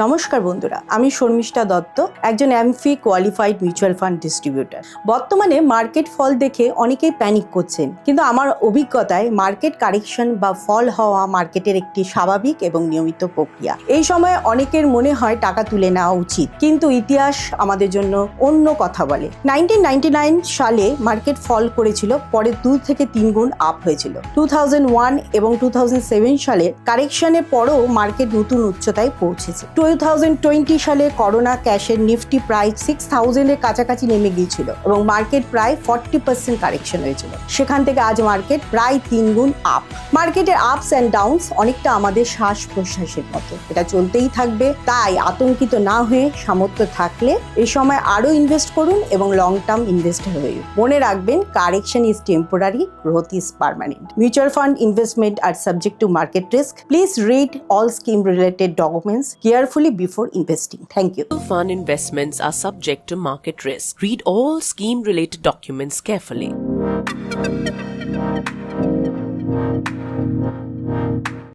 নমস্কার বন্ধুরা, আমি শর্মিষ্ঠা দত্ত, একজন AMFI qualified mutual fund distributor. বর্তমানে মার্কেট ফল দেখে অনেকেই প্যানিক করছেন, কিন্তু আমার অভিজ্ঞতায় মার্কেট কারেকশন বা ফল হওয়া মার্কেটের একটি স্বাভাবিক এবং নিয়মিত প্রক্রিয়া। এই সময় অনেকের মনে হয় টাকা তুলে নেওয়া উচিত, কিন্তু ইতিহাস আমাদের জন্য অন্য কথা বলে। 1999 সালে মার্কেট ফল করেছিল, পরে 2 থেকে 3 গুণ আপ হয়েছিল। 2001 এবং 2007 সালে কারেকশনের পরও মার্কেট নতুন উচ্চতায় পৌঁছেছে। 2020 সালে করোনা ক্যাশের নিফটি প্রায় 6000 এর কাছাকাছি নেমে গিয়েছিল এবং মার্কেট প্রায় 40% কারেকশন হয়েছিল। সেখান থেকে আজ মার্কেট প্রায় 3 গুণ আপ। মার্কেটের আপস অ্যান্ড ডাউনস অনেকটা আমাদের শ্বাস প্রশ্বাসের মতো, এটা চলতেই থাকবে। তাই আতঙ্কিত না হয়ে সামর্থ্য থাকলে এই সময় আরো ইনভেস্ট করুন এবং লং টার্ম ইনভেস্টর হয়ে মনে রাখবেন, correction is temporary, growth is permanent. Mutual fund investment are subject to market risk. Please read all scheme related documents carefully before investing. Thank you. Mutual fund investments are subject to market risk. Read all scheme related documents carefully.